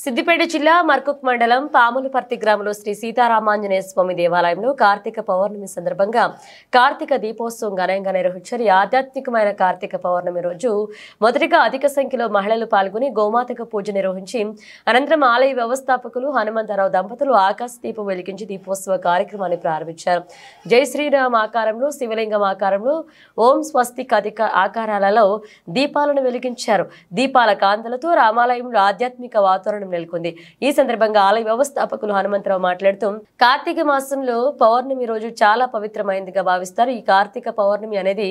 సిద్దిపేట జిల్లా మర్కుక్ మండలం పాములపర్తి గ్రామంలో శ్రీ సీతారామాంజనేయ స్వామి దేవాలయంలో కార్తీక పౌర్ణమి సందర్భంగా కార్తీక దీపోత్సవం ఘనంగా నిర్వహించారు. ఆధ్యాత్మికమైన కార్తీక పౌర్ణమి రోజు మొదటిగా అధిక సంఖ్యలో మహిళలు పాల్గొని గోమాతకు పూజ నిర్వహించి అనంతరం ఆలయ వ్యవస్థాపకులు హనుమంతరావు దంపతులు ఆకాశ దీపం వెలిగించి దీపోత్సవ కార్యక్రమాన్ని ప్రారంభించారు. జై శ్రీరామ్ ఆకారంలో, శివలింగం ఆకారంలో, ఓం స్వస్తిక్ అధిక ఆకారాలలో దీపాలను వెలిగించారు. దీపాల కాంతులతో రామాలయంలో ఆధ్యాత్మిక వాతావరణం నెలకొంది. ఈ సందర్భంగా ఆలయ వ్యవస్థాపకులు హనుమంతరావు మాట్లాడుతూ కార్తీక మాసంలో పౌర్ణమి రోజు చాలా పవిత్రమైనదిగా భావిస్తారు. ఈ కార్తీక పౌర్ణమి అనేది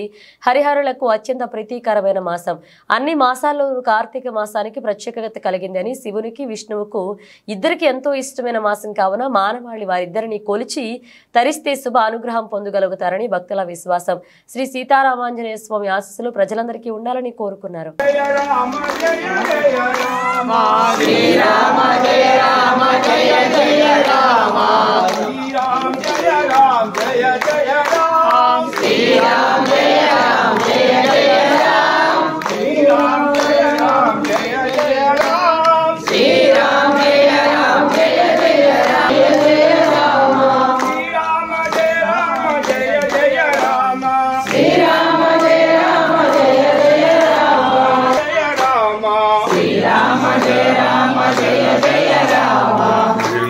హరిహరులకు అత్యంత ప్రీతికరమైన మాసం. అన్ని మాసాల్లో కార్తీక మాసానికి ప్రత్యేకత కలిగింది అని, శివునికి విష్ణువుకు ఇద్దరికి ఎంతో ఇష్టమైన మాసం కావున మానవాళి వారిద్దరిని కొలిచి తరిస్తే శుభ అనుగ్రహం పొందగలుగుతారని భక్తుల విశ్వాసం. శ్రీ సీతారామాంజనేయ స్వామి ఆశీస్సులు ప్రజలందరికీ ఉండాలని కోరుకున్నారు. राम जय राम जय जय राम श्री राम जय राम जय जय राम श्री राम जय राम जय जय राम श्री राम जय राम जय जय राम श्री राम जय राम जय जय राम जय राम श्री राम जय राम जय जय राम श्री राम जय राम जय जय राम जय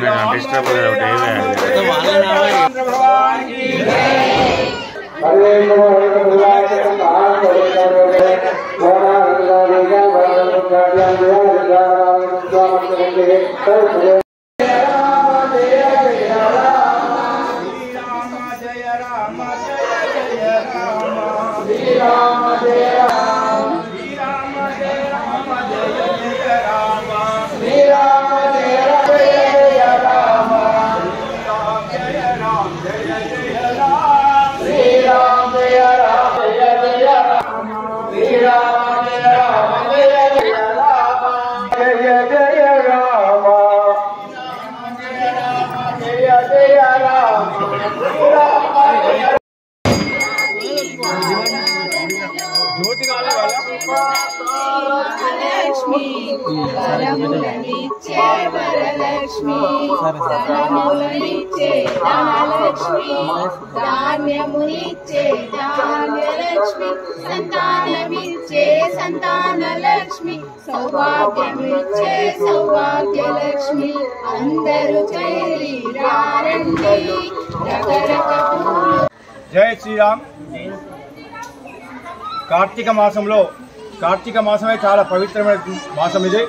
राम श्री राम जय राम जय जय राम సంతానలక్ష్మి సౌభాగ్యమిచ్చే సౌభాగ్యలక్ష్మి అందరూ చేరి రండి రకరక పూలు. జై శ్రీరామ్. కార్తీక మాసంలో కార్తీక మాసమే చాలా పవిత్రమైన మాసం ఇది.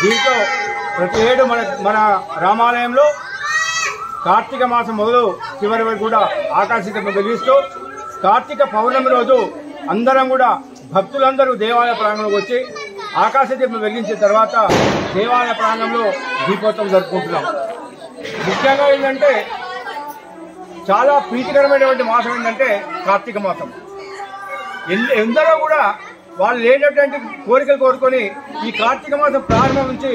దీంట్లో ప్రతి ఏడు మన రామాలయంలో కార్తీక మాసం మొదలు చివరి వరకు కూడా ఆకాశదీపం వెలిగిస్తూ కార్తీక పౌర్ణమి రోజు అందరం కూడా భక్తులందరూ దేవాలయ ప్రాంగణంలోకి వచ్చి ఆకాశదీపం వెలిగించిన తర్వాత దేవాలయ ప్రాంగణంలో దీపోత్సవం జరుపుకుంటున్నాం. ముఖ్యంగా ఏంటంటే చాలా ప్రీతికరమైనటువంటి మాసం ఏంటంటే కార్తీక మాసం. ఎందరో కూడా వాళ్ళు లేనటువంటి కోరికలు కోరుకొని ఈ కార్తీక మాసం ప్రారంభం నుంచి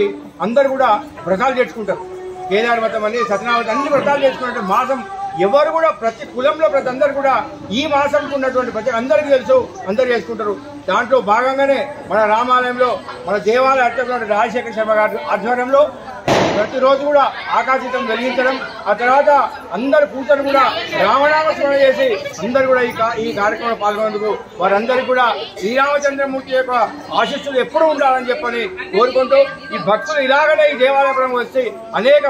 అందరూ కూడా వ్రతాలు చేసుకుంటారు. కేదార వ్రతం అని, సత్యనారాయణ అన్ని వ్రతాలు చేసుకున్నటువంటి మాసం. ఎవరు కూడా ప్రతి కులంలో ప్రతి అందరు కూడా ఈ మాసంకు ఉన్నటువంటి ప్రతి అందరికీ తెలుసు, అందరు చేసుకుంటారు. దాంట్లో భాగంగానే మన రామాలయంలో మన దేవాలయ అర్చకులు రాజశేఖర శర్మ గారి ఆధ్వర్యంలో ప్రతిరోజు కూడా ఆకాశదీపం వెలిగించడం, ఆ తర్వాత అందరు పూజలు కూడా రామనామ స్మరణ చేసి అందరు కూడా ఈ కార్యక్రమంలో పాల్గొనేందుకు వారందరికీ కూడా శ్రీరామచంద్రమూర్తి యొక్క ఆశీస్సులు ఎప్పుడూ ఉండాలని చెప్పని కోరుకుంటూ ఈ భక్తులు ఇలాగనే ఈ దేవాలయం వచ్చి అనేక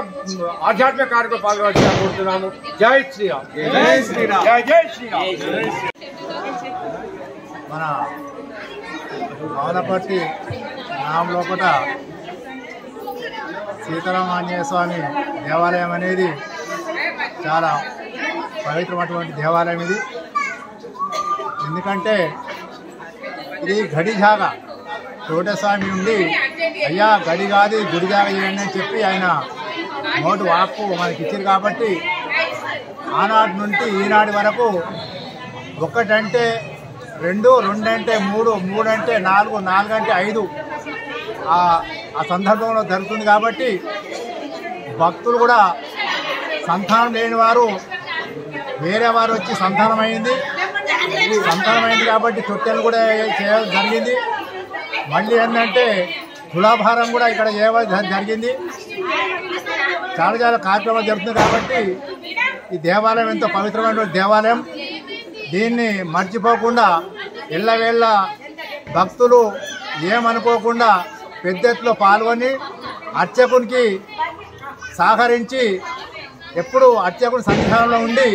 ఆధ్యాత్మిక కార్యక్రమాలు పాల్గొనాలని కోరుతున్నాము. జై శ్రీరామ్. జై శ్రీరామ్. జై జై శ్రీరామ్. మన పాములపర్తి గ్రామం లోపల సీతారామాంజనేయ స్వామి దేవాలయం అనేది చాలా పవిత్రమైనటువంటి దేవాలయం ఇది. ఎందుకంటే ఇది గడి జాగా. తోటస్వామి ఉండి అయ్యా గడి కాదు గుడి జాగా చేయండి అని చెప్పి ఆయన నోటు వాక్కు మనకి ఇచ్చారు. కాబట్టి ఆనాటి నుండి ఈనాటి వరకు ఒకటంటే రెండు, రెండంటే మూడు, మూడంటే నాలుగు, నాలుగంటే ఐదు ఆ సందర్భంలో జరుగుతుంది. కాబట్టి భక్తులు కూడా సంతానం లేని వారు వేరే వారు వచ్చి సంతానమైంది. సంతానమైంది కాబట్టి తొట్టెలు కూడా చేయడం జరిగింది. మళ్ళీ ఏంటంటే తులాభారం కూడా ఇక్కడ చేయడం జరిగింది. చాలా చాలా కార్యక్రమాలు జరుగుతుంది కాబట్టి ఈ దేవాలయం ఎంతో పవిత్రమైనటువంటి దేవాలయం. దీన్ని మర్చిపోకుండా ఎల్లవేళ్ళ భక్తులు ఏమనుకోకుండా పెద్ద ఎత్తులో పాల్గొని అర్చకునికి సహకరించి ఎప్పుడు అర్చకుని సన్నిధానంలో ఉండి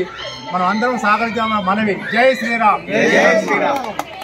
మనం అందరం సహకరించామన్న మనవి. జై శ్రీరామ్.